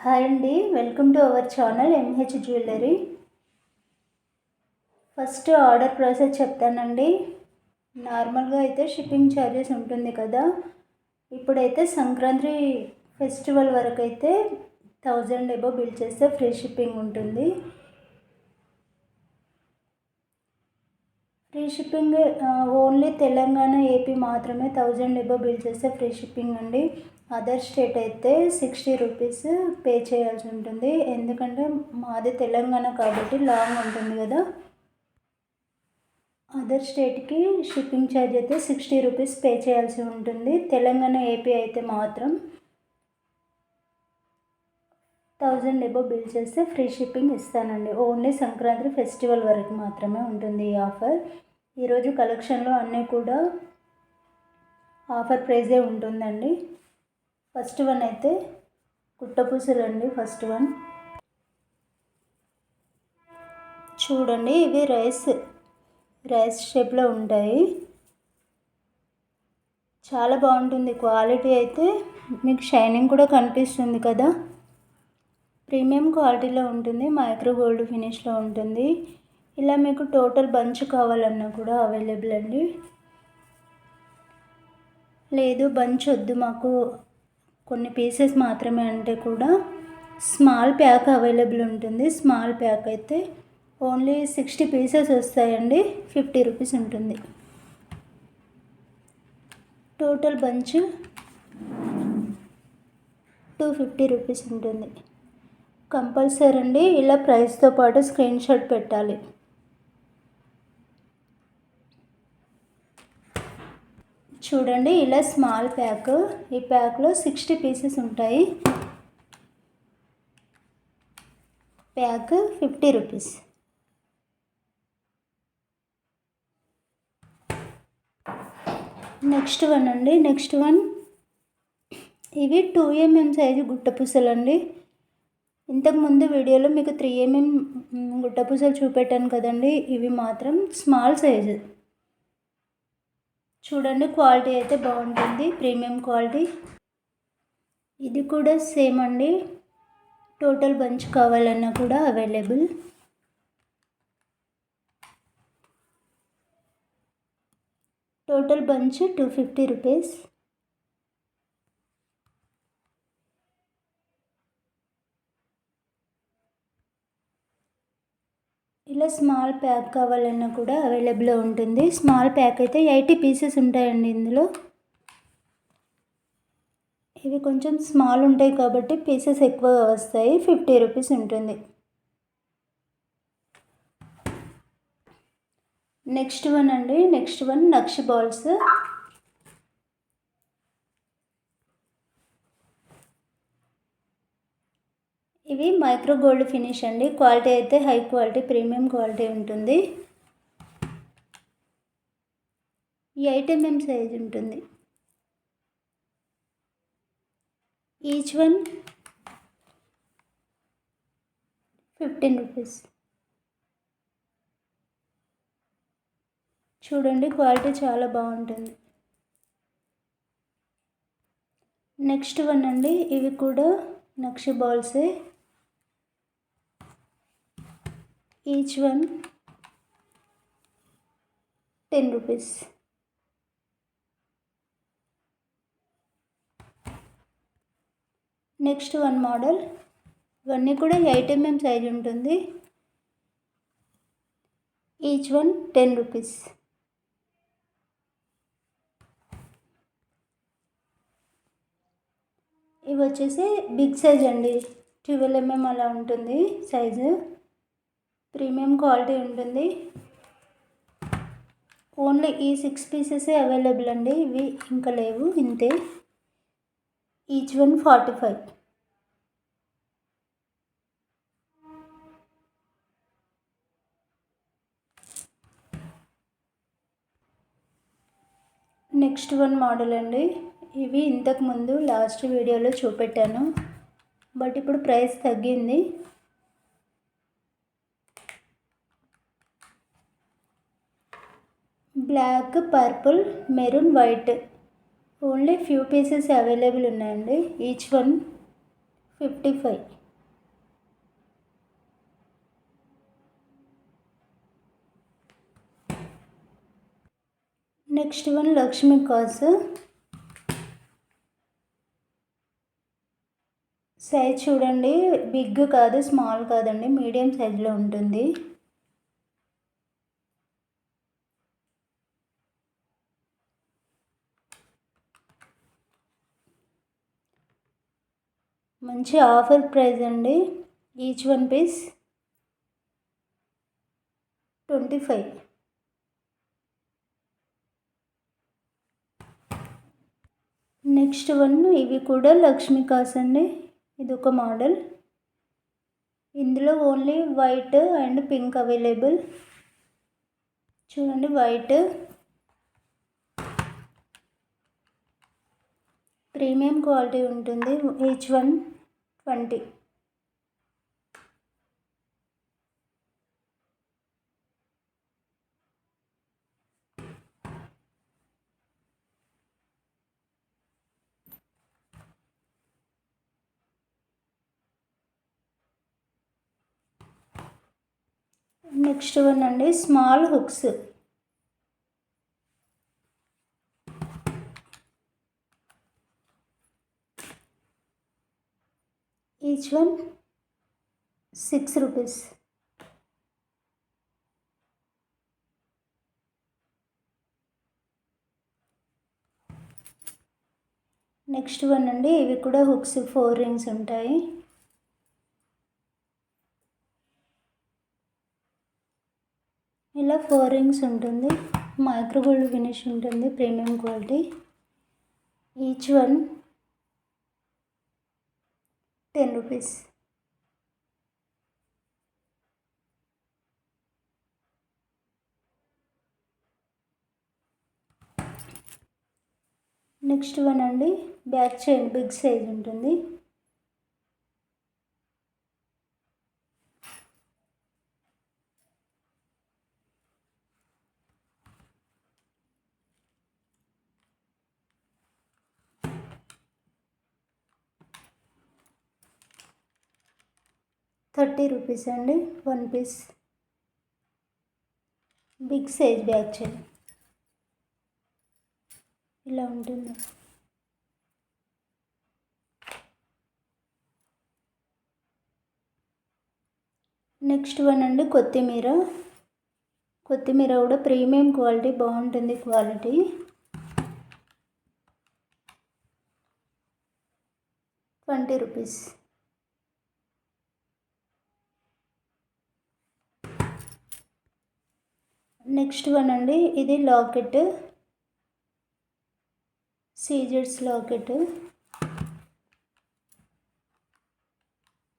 Hi అండి, welcome to our channel MH jewellery. First order process చెప్తానండి. నార్మల్గా అయితే షిప్పింగ్ ఛార్జెస్ ఉంటుంది కదా. ఇప్పుడైతే సంక్రాంతి ఫెస్టివల్ వరకు అయితే 1000 ఎబో బిల్ చేస్తే ఫ్రీ షిప్పింగ్ ఉంటుంది. Free shipping only Telangana, AP మాత్రమే 1000 ఎబో బిల్ చేస్తే ఫ్రీ షిప్పింగ్ అండి. అదర్ స్టేట్ అయితే 60 రూపీస్ పే చేయాల్సి ఉంటుంది. ఎందుకంటే మాది తెలంగాణ కాబట్టి లాంగ్ ఉంటుంది కదా. అదర్ స్టేట్కి షిప్పింగ్ ఛార్జ్ అయితే 60 రూపీస్ పే చేయాల్సి ఉంటుంది. తెలంగాణ, ఏపీ అయితే మాత్రం 1000 ఎబో బిల్ చేస్తే ఫ్రీ షిప్పింగ్ ఇస్తానండి. ఓన్లీ సంక్రాంతి ఫెస్టివల్ వరకు మాత్రమే ఉంటుంది ఈ ఆఫర్. ఈరోజు కలెక్షన్లో అన్నీ కూడా ఆఫర్ ప్రైజే ఉంటుందండి. ఫస్ట్ వన్ అయితే గుట్టపూసలు అండి. ఫస్ట్ వన్ చూడండి, ఇవి రైస్ షేప్లో ఉంటాయి. చాలా బాగుంటుంది. క్వాలిటీ అయితే మీకు షైనింగ్ కూడా కనిపిస్తుంది కదా. ప్రీమియం క్వాలిటీలో ఉంటుంది. మైక్రో గోల్డ్ ఫినిష్లో ఉంటుంది. ఇలా మీకు టోటల్ బంచ్ కావాలన్నా కూడా అవైలబుల్ అండి. లేదు బంచ్ వద్దు మాకు కొన్ని పీసెస్ మాత్రమే అంటే కూడా స్మాల్ ప్యాక్ అవైలబుల్ ఉంటుంది. స్మాల్ ప్యాక్ అయితే ఓన్లీ 60 పీసెస్ వస్తాయండి. 50 రూపీస్ ఉంటుంది. టోటల్ బంచ్ 250 రూపీస్ ఉంటుంది. కంపల్సరీ అండి ఇలా ప్రైస్తో పాటు స్క్రీన్ షాట్ పెట్టాలి. చూడండి, ఇలా స్మాల్ ప్యాక్. ఈ ప్యాక్లో 60 పీసెస్ ఉంటాయి. Pack 50 rupees. నెక్స్ట్ వన్ అండి. నెక్స్ట్ వన్ ఇవి 2 mm సైజు గుట్టపూసలు అండి. ఇంతకుముందు వీడియోలో మీకు 3 mm గుట్టపూసలు చూపెట్టాను కదండి. ఇవి మాత్రం స్మాల్ సైజు. చూడండి, క్వాలిటీ అయితే బాగుంటుంది. Premium quality. ఇది కూడా సేమ్ అండి. టోటల్ బంచ్ కావాలన్నా కూడా అవైలబుల్. Total bunch 250 rupees. ఇలా స్మాల్ ప్యాక్ కావాలన్నా కూడా అవైలబుల్లో ఉంటుంది. స్మాల్ ప్యాక్ అయితే 80 పీసెస్ ఉంటాయండి ఇందులో. ఇవి కొంచెం స్మాల్ ఉంటాయి కాబట్టి పీసెస్ ఎక్కువగా వస్తాయి. 50 రూపీస్ ఉంటుంది. నెక్స్ట్ వన్ అండి. నెక్స్ట్ వన్ నక్షి బాల్స్. ఇవి మైక్రో గోల్డ్ ఫినిష్ అండి. క్వాలిటీ అయితే హై క్వాలిటీ, ప్రీమియం క్వాలిటీ ఉంటుంది. 8 mm సైజ్ ఉంటుంది. Each one 15 rupees. చూడండి, క్వాలిటీ చాలా బాగుంటుంది. నెక్స్ట్ వన్ అండి. ఇవి కూడా నక్షి బాల్సే. Each one 10 rupees. Next one model. ఇవన్నీ కూడా 8 mm సైజ్ ఉంటుంది. Each one 10 rupees. ఇవి వచ్చేసి బిగ్ సైజ్ అండి. 12 mm అలా ఉంటుంది సైజు. ప్రీమియం క్వాలిటీ ఉంటుంది. ఓన్లీ ఈ 6 పీసెసే అవైలబుల్ అండి. ఇవి ఇంకా లేవు, ఇంతే. Each one 45. Next one model అండి. ఇవి ఇంతకుముందు లాస్ట్ వీడియోలో చూపెట్టాను, బట్ ఇప్పుడు ప్రైస్ తగ్గింది. Black, purple, maroon, white. Only few pieces available ఉన్నాయండి. Each one 55. Next one Lakshmi కాసు. సైజ్ చూడండి, బిగ్ కాదు స్మాల్ కాదండి, మీడియం సైజులో ఉంటుంది. మంచి ఆఫర్ ప్రైస్ అండి. Each one piece 25. Next one ఇవి కూడా లక్ష్మీ కాస్ అండి. ఇది ఒక మోడల్. ఇందులో only white and pink available. చూడండి, వైట్ ప్రీమియం క్వాలిటీ ఉంటుంది. Each one 20. నెక్స్ట్ వన్ అండి small hooks. Each one 6 rupees. Next one అండి, ఇవి కూడా హుక్స్ 4 రింగ్స్ ఉంటాయి. ఇలా 4 రింగ్స్ ఉంటుంది. మైక్రో గోల్డ్ ఫినిష్ ఉంటుంది, premium quality. Each one 10 rupees. Next one అండి బ్యాక్ చైన్, బిగ్ సైజ్ ఉంటుంది. ₹30 అండి 1 piece. Big size back chain ఇలా ఉంటుంది. నెక్స్ట్ వన్ అండి కొత్తిమీర. కొత్తిమీర కూడా ప్రీమియం క్వాలిటీ, బాగుంటుంది క్వాలిటీ. ₹20. నెక్స్ట్ వన్ అండి ఇది లాకెట్, సీజర్స్ లాకెట్.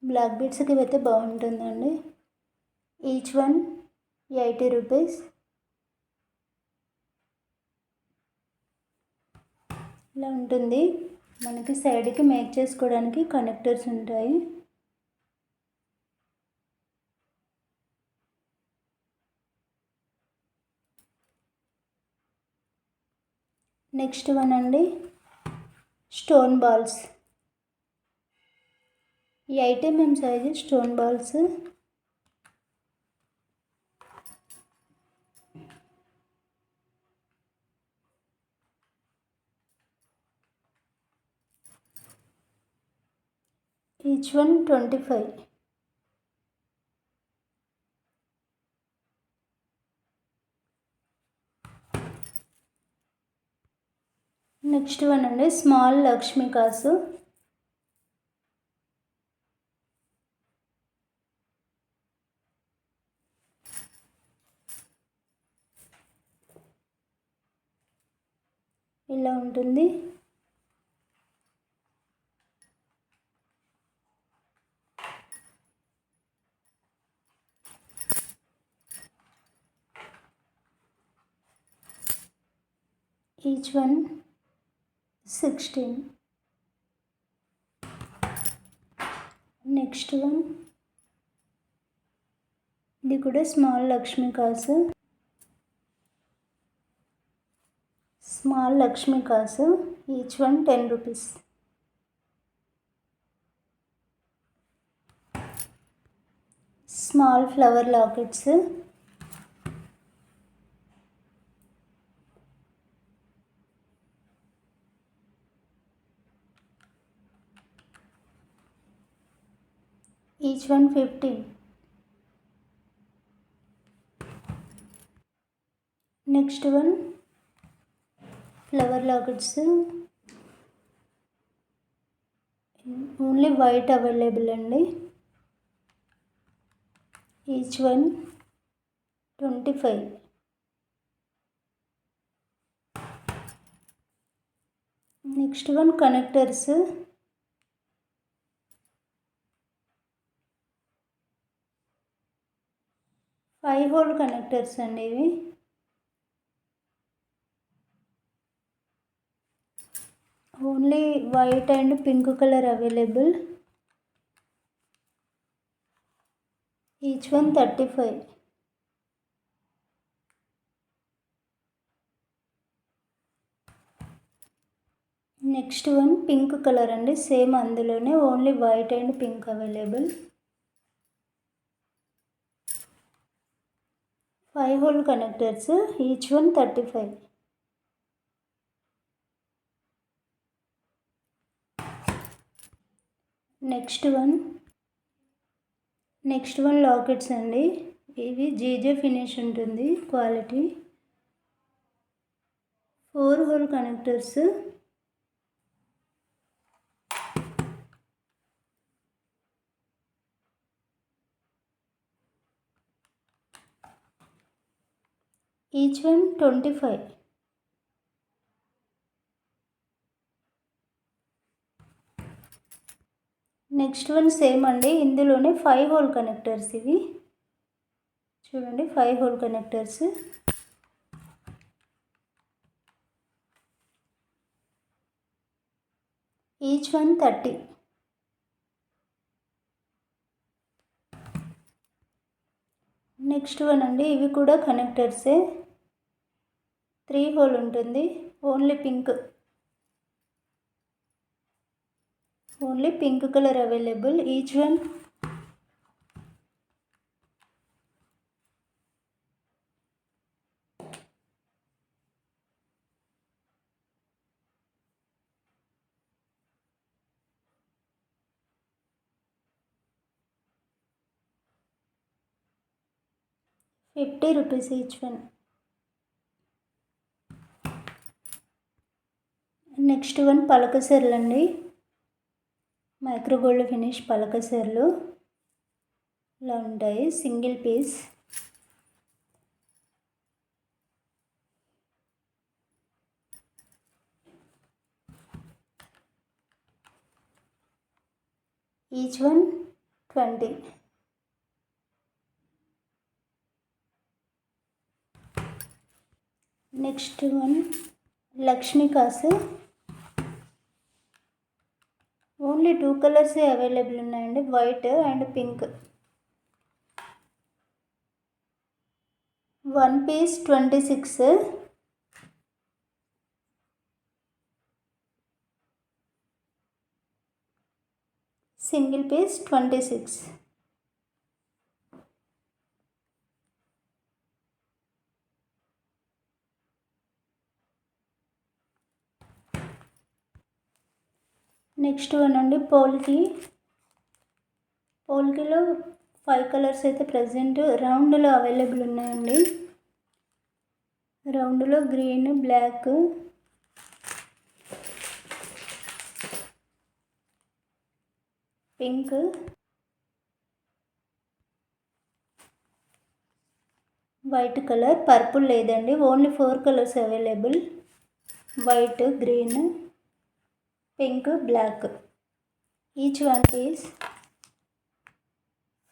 బ్లాక్ బీడ్స్కి అయితే బాగుంటుందండి. Each one 80 rupees. ఇలా ఉంటుంది. మనకి సైడ్కి మేక్ చేసుకోవడానికి కనెక్టర్స్ ఉంటాయి. నెక్స్ట్ వన్ అండి stone balls. 8 mm size stone balls. Each one 25. Next one అండి స్మాల్ లక్ష్మీ కాసు. ఇలా ఉంటుంది. Each one 16. నెక్స్ట్ వన్ ఇది కూడా స్మాల్ లక్ష్మీ కాసు. స్మాల్ లక్ష్మీ కాసు. Each one 10 rupees. Small flower lockets, each one 15. Next one flower lockets, only white available అండి. Each one 25. Next one connectors, 5 hole connectors అండి ఇవి. Only white and pink colour available. Each one 35. Next one pink colour అండి, same అందులోనే only white and pink available. 5 hole connectors, each one 35. Next one lockets అండి. ఇవి GJ finish ఉంటుంది quality. 4 hole connectors, each one 25. Next one same అండి, ఇందులోనే 5 hole connectors. ఇవి చూడండి, 5 hole connectors. Each one 30. Next one అండి, ఇవి కూడా కనెక్టర్సే. 3 హోల్ ఉంటుంది, only pink colour available. Each one 50 rupees each one. Next one పలకసెర్లు అండి, మైక్రో గోల్డ్ ఫినిష్ పలకసెర్లు ఇలా ఉంటాయి, single piece. Each one 20. Next one Lakshmi కాసు, ఓన్లీ 2 కలర్సే అవైలబుల్ ఉన్నాయండి, white and pink. 1 piece 26, single piece 26. Next one అండి పోల్కీలో 5 కలర్స్ అయితే ప్రజెంట్ రౌండ్లో అవైలబుల్ ఉన్నాయండి. రౌండ్లో green, black, pink, white colour. Purple లేదండి, only 4 colours available, white, green, pink, black. Each one piece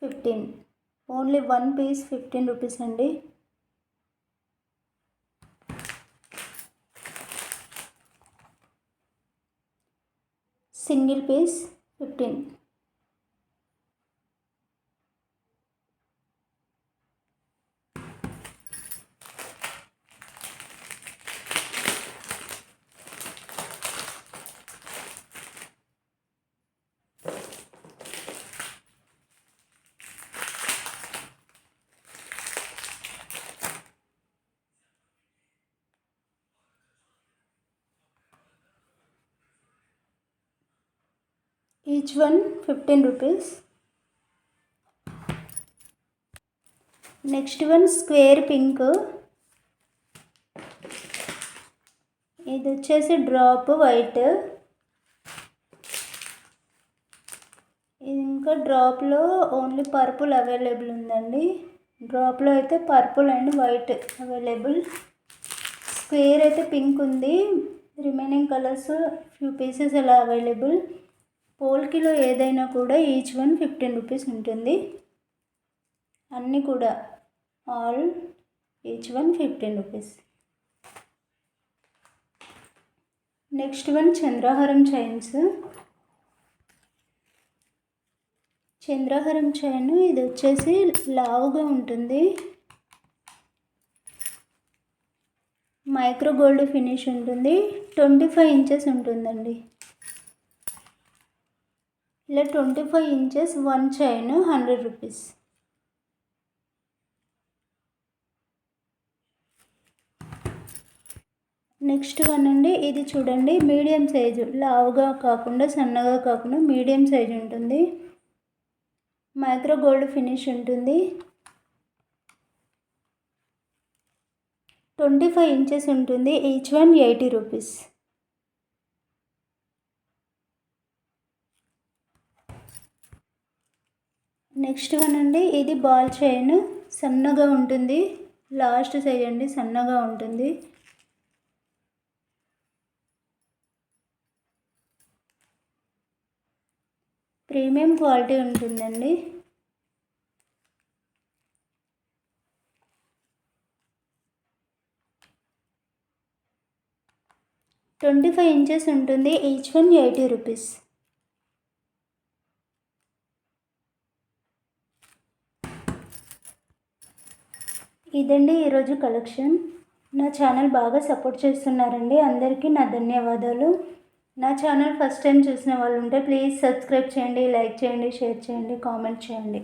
15. Only 1 piece 15 rupees అండి. Single piece 15. Each one 15 rupees. Next one square pink, ఇది వచ్చేసి drop white. ఇది ఇంకా డ్రాప్లో only purple available ఉందండి. డ్రాప్లో అయితే purple and white available. Square అయితే pink ఉంది, రిమైనింగ్ కలర్స్ ఫ్యూ పీసెస్ అలా అవైలబుల్. పోల్కిలో ఏదైనా కూడా ఈచ్ వన్ 15 రూపీస్ ఉంటుంది. అన్నీ కూడా all each one 15 rupees. Next one చంద్రహారం చైన్స్. చంద్రహారం చైన్ ఇది వచ్చేసి లావుగా ఉంటుంది, మైక్రో గోల్డ్ ఫినిష్ ఉంటుంది, 25 ఇంచెస్ ఉంటుందండి. ఇలా 25 inches one chain 100 rupees. Next one అండి, ఇది చూడండి మీడియం సైజు, లావుగా కాకుండా సన్నగా కాకుండా మీడియం సైజు ఉంటుంది, మైక్రో గోల్డ్ ఫినిష్ ఉంటుంది, 25 ఇంచెస్ ఉంటుంది, each one 80 rupees. Next one అండి, ఇది బాల్ చైన్, సన్నగా ఉంటుంది, లాస్ట్ సైజ్ అండి, సన్నగా ఉంటుంది. ప్రీమియం క్వాలిటీ ఉంటుందండి. ట్వంటీ 25 ఇంచెస్ ఉంటుంది, ఈచ్ వన్ 80 రూపీస్. ఇదండి ఈరోజు కలెక్షన్. నా ఛానల్ బాగా సపోర్ట్ చేస్తున్నారండి, అందరికీ నా ధన్యవాదాలు. నా ఛానల్ ఫస్ట్ టైం చూసిన వాళ్ళు ఉంటే ప్లీజ్ సబ్స్క్రైబ్ చేయండి, లైక్ చేయండి, షేర్ చేయండి, కామెంట్ చేయండి.